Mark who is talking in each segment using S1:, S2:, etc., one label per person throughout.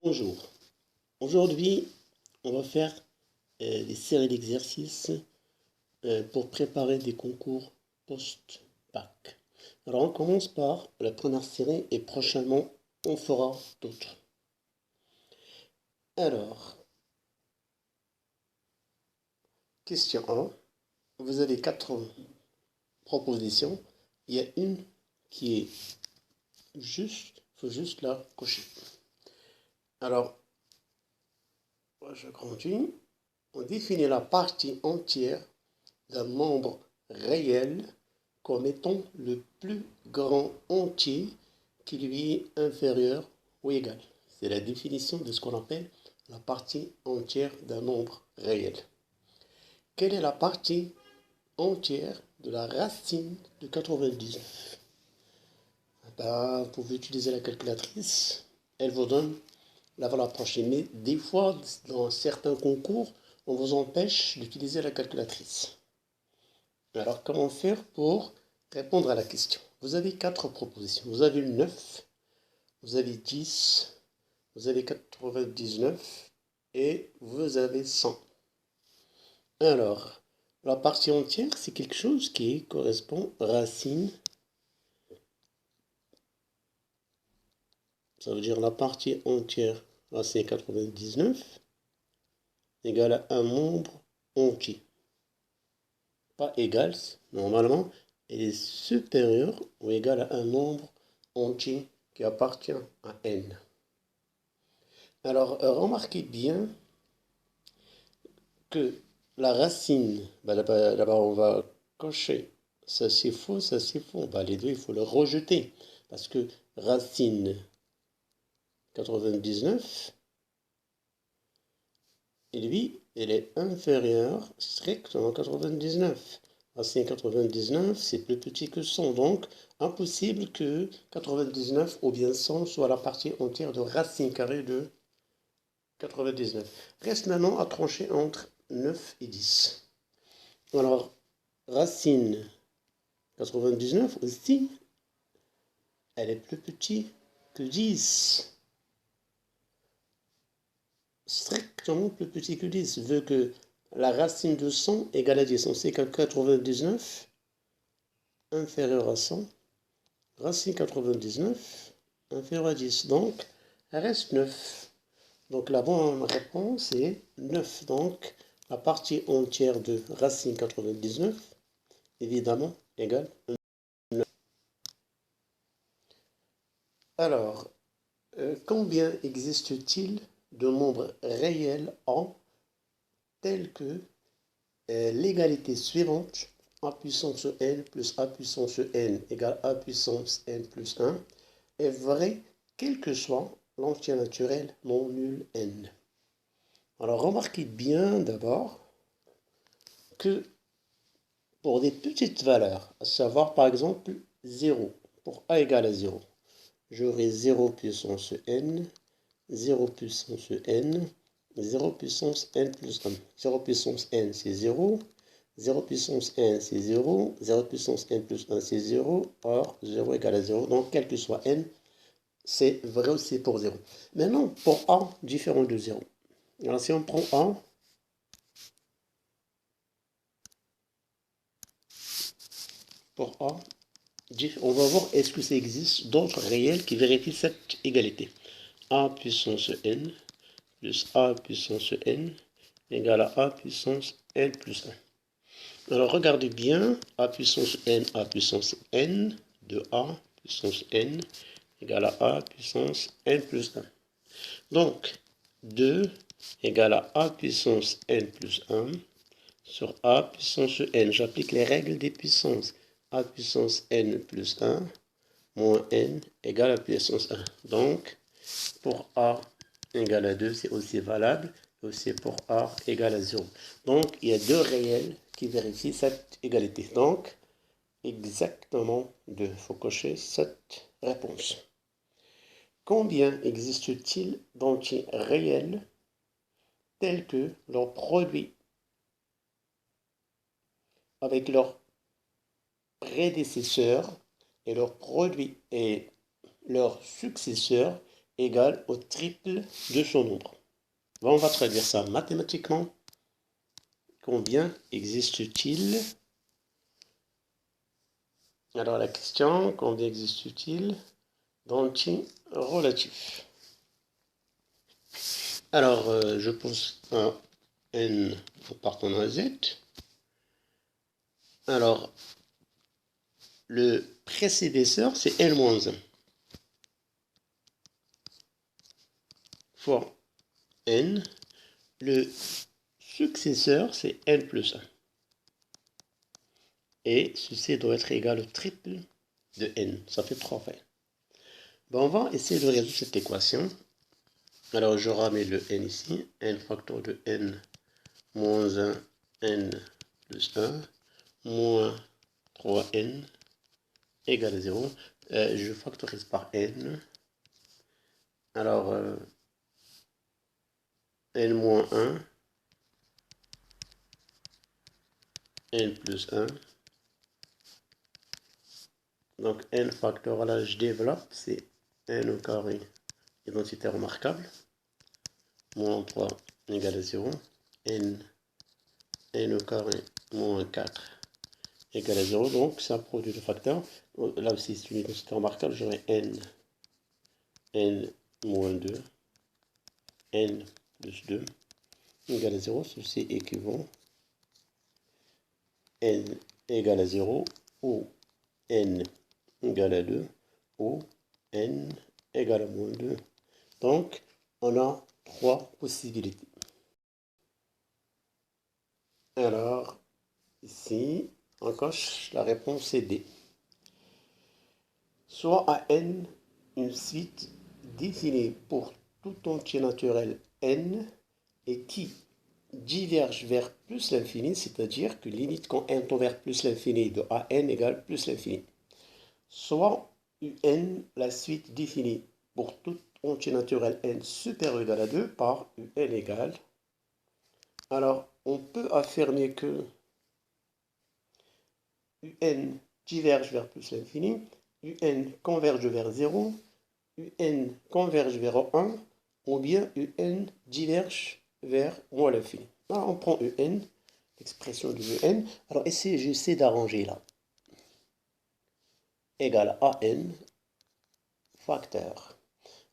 S1: Bonjour. Aujourd'hui, on va faire des séries d'exercices pour préparer des concours post-bac. Alors, on commence par la première série et prochainement, on fera d'autres. Alors, question 1. Vous avez 4 propositions. Il y a une qui est juste, il faut juste la cocher. Alors, je continue. On définit la partie entière d'un nombre réel comme étant le plus grand entier qui lui est inférieur ou égal. C'est la définition de ce qu'on appelle la partie entière d'un nombre réel. Quelle est la partie entière de la racine de 99? Vous pouvez utiliser la calculatrice. Elle vous donne la valeur approchée. Mais des fois, dans certains concours, on vous empêche d'utiliser la calculatrice. Alors, comment faire pour répondre à la question? Vous avez 4 propositions. Vous avez 9, vous avez 10, vous avez 99 et vous avez 100. Alors, la partie entière, c'est quelque chose qui correspond racine. Ça veut dire la partie entière, racine 99, égale à un nombre entier. Pas égal, normalement, elle est supérieure ou égale à un nombre entier qui appartient à n. Alors, remarquez bien que la racine, d'abord on va cocher, ça c'est faux, ça c'est faux. Les deux, il faut le rejeter. Parce que racine 99, et lui, elle est inférieure strictement à 99. Racine 99, c'est plus petit que 100. Donc, impossible que 99 ou bien 100 soit la partie entière de racine carrée de 99. Reste maintenant à trancher entre 9 et 10. Alors, racine 99 aussi, elle est plus petite que 10. Strictement plus petit que 10, vu que la racine de 100 égale à 10. On sait que 99 inférieur à 100, racine 99 inférieur à 10. Donc, elle reste 9. Donc, la bonne réponse est 9. Donc, la partie entière de racine 99, évidemment, égale 9. Alors, combien existe-t-il de nombres réels en tels que l'égalité suivante, a puissance n plus a puissance n égale a puissance n plus 1 est vraie quel que soit l'entier naturel non nul n. Alors remarquez bien d'abord que pour des petites valeurs, à savoir par exemple 0, pour a égale à 0, j'aurai 0 puissance n, 0 puissance n, 0 puissance n plus 1. 0 puissance n, c'est 0. 0 puissance n, c'est 0. 0 puissance n plus 1, c'est 0. Or, 0 égale à 0. Donc, quel que soit n, c'est vrai aussi pour 0. Maintenant, pour a, différent de 0. Alors, si on prend a, pour a, on va voir est-ce que ça existe d'autres réels qui vérifient cette égalité. A puissance n plus a puissance n égale à a puissance n plus 1. Alors regardez bien, a puissance n de a puissance n égale à a puissance n plus 1. Donc 2 égale à a puissance n plus 1 sur a puissance n. J'applique les règles des puissances. A puissance n plus 1 moins n égale à puissance 1. Donc pour a égale à 2, c'est aussi valable. Aussi pour a égale à 0. Donc, il y a deux réels qui vérifient cette égalité. Donc, exactement 2. Il faut cocher cette réponse. Combien existe-t-il d'entiers réels tels que leur produit avec leur prédécesseur et leur produit et leur successeur égale au triple de son nombre. On va traduire ça mathématiquement. Combien existe-t-il? Alors la question, combien existe-t-il d'entiers relatifs? Alors, je pose un n appartenant à z. Alors, le prédécesseur, c'est n-1 fois n. Le successeur, c'est n plus 1. Et ceci doit être égal au triple de n. Ça fait 3 fois. Bon, on va essayer de résoudre cette équation. Alors, je ramène le n ici. N facteur de n moins 1, n plus 1, moins 3n égale 0. Je factorise par n. Alors, n moins 1, n plus 1. Donc, n facteur, là, je développe, c'est n au carré, identité remarquable, moins 3 égale 0, n au carré, moins 4 égale 0, donc ça produit le facteur. Là aussi, c'est une identité remarquable, j'aurai n moins 2, n plus 2 égale 0, ceci équivaut n égale à 0 ou n égale à 2 ou n égale à moins 2. Donc, on a 3 possibilités. Alors, ici, on coche la réponse est D. Soit à n une suite définie pour tout entier naturel n et qui diverge vers plus l'infini, c'est-à-dire que limite quand n tend vers plus l'infini de a n égale plus l'infini. Soit un la suite définie pour tout entier naturel n supérieur ou égal à 2 par un égale. Alors, on peut affirmer que un diverge vers plus l'infini, un converge vers 0, un converge vers 1, ou bien un diverge vers moins l'infini. Alors, on prend un, l'expression de un. Alors, j'essaie d'arranger là. Égale à n facteur.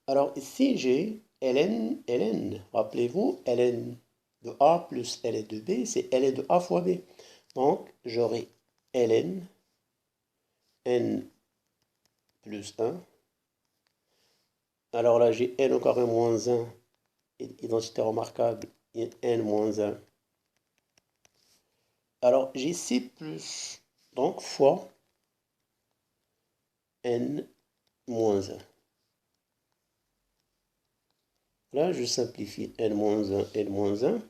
S1: Alors, ici, j'ai ln. Rappelez-vous, ln de A plus ln de B, c'est ln de A fois B. Donc, j'aurai ln n plus 1. Alors là, j'ai n au carré moins 1, identité remarquable, et n moins 1. Alors, j'ai C plus, donc, fois n moins 1. Là, je simplifie n moins 1, n moins 1.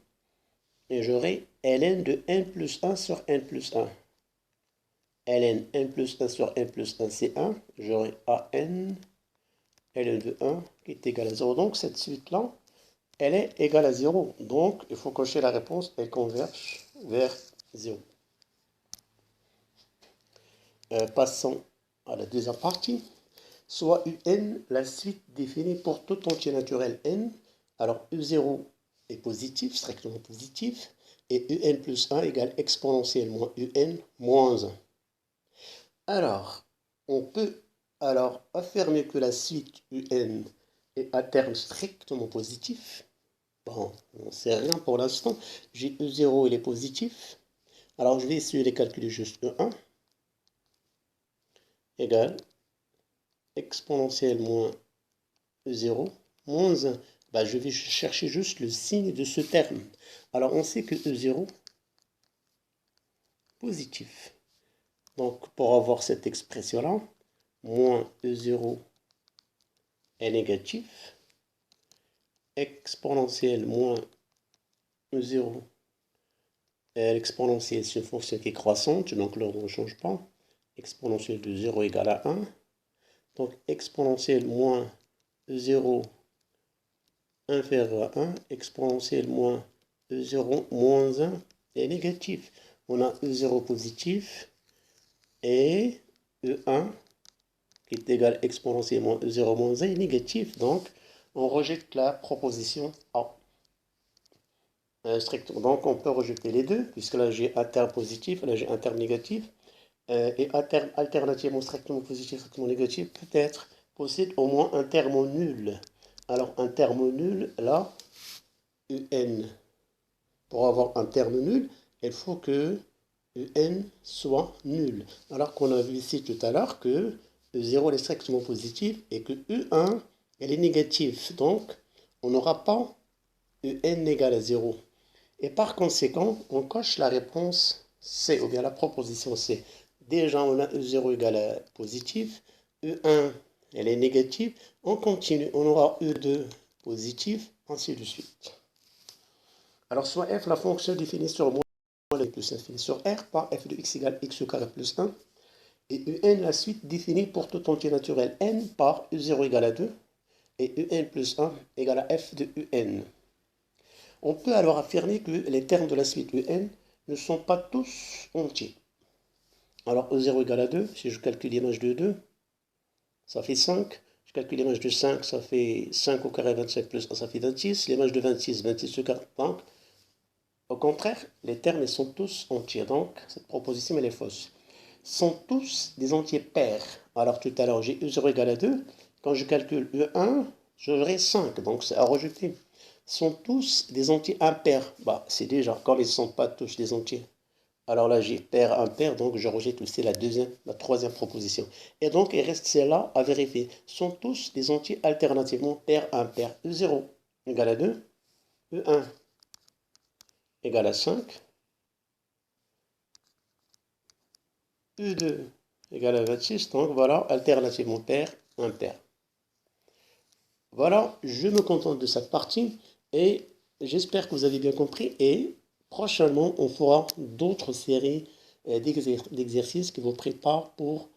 S1: Et j'aurai ln de n plus 1 sur n plus 1. ln n plus 1 sur n plus 1, c'est 1. J'aurai an ln de 1 qui est égal à 0. Donc, cette suite-là, elle est égale à 0. Donc, il faut cocher la réponse, elle converge vers 0. Passons à la deuxième partie. Soit un, la suite définie pour tout entier naturel n. Alors, u0 est positif, strictement positif. Et un plus 1 égale exponentiellement un moins 1. Alors, on peut alors affirmer que la suite un est à terme strictement positif. Bon, on ne sait rien pour l'instant. J'ai E0, il est positif. Alors, je vais essayer de calculer juste E1 égale exponentielle moins E0 moins 1. Ben, je vais chercher juste le signe de ce terme. Alors, on sait que E0 positif. Donc, pour avoir cette expression-là, moins E0 est négatif. Exponentielle moins E0. L'exponentielle, c'est une fonction qui est croissante, donc l'ordre ne change pas. Exponentielle de 0 égale à 1. Donc, exponentielle moins E0 inférieur à 1. Exponentielle moins E0 moins 1 est négatif. On a E0 positif et E1 est égal exponentiellement E0 moins 1 est négatif. Donc, on rejette la proposition A. Strictement. Donc, on peut rejeter les deux, puisque là, j'ai un terme positif, là, j'ai un terme négatif. Et un terme alternativement strictement positif, strictement négatif, peut-être possède au moins un terme nul. Alors, un terme nul, là, UN. Pour avoir un terme nul, il faut que UN soit nul. Alors qu'on a vu ici tout à l'heure que E0 est strictement positif et que E1 elle est négative. Donc, on n'aura pas UN égale à 0. Et par conséquent, on coche la réponse C, ou bien la proposition C. Déjà, on a E0 égale à positif, E1, elle est négative. On continue, on aura E2 positif, ainsi de suite. Alors, soit f, la fonction définie sur moins plus infini sur R par f de x égale x au carré plus 1. Et Un, la suite définie pour tout entier naturel n par E0 égale à 2. Et Un plus 1 égale à f de Un. On peut alors affirmer que les termes de la suite Un ne sont pas tous entiers. Alors E0 égale à 2, si je calcule l'image de 2, ça fait 5. Je calcule l'image de 5, ça fait 5 au carré 25 plus 1, ça fait 26. L'image de 26, 26 au carré. Donc, au contraire, les termes sont tous entiers. Donc, cette proposition, elle est fausse. Sont tous des entiers pairs. Alors, tout à l'heure, j'ai E0 égale à 2. Quand je calcule E1, j'aurai 5. Donc, c'est à rejeter. Sont tous des entiers impairs. Bah, c'est déjà, comme ils ne sont pas tous des entiers. Alors là, j'ai pair, impair, donc je rejette aussi la troisième proposition. Et donc, il reste celle-là à vérifier. Sont tous des entiers alternativement pair, impair. E0 égale à 2. E1 égale à 5. E2 égale à 26. Donc voilà, alternativement pair, impair. Voilà, je me contente de cette partie et j'espère que vous avez bien compris. Et prochainement, on fera d'autres séries d'exercices qui vous préparent pour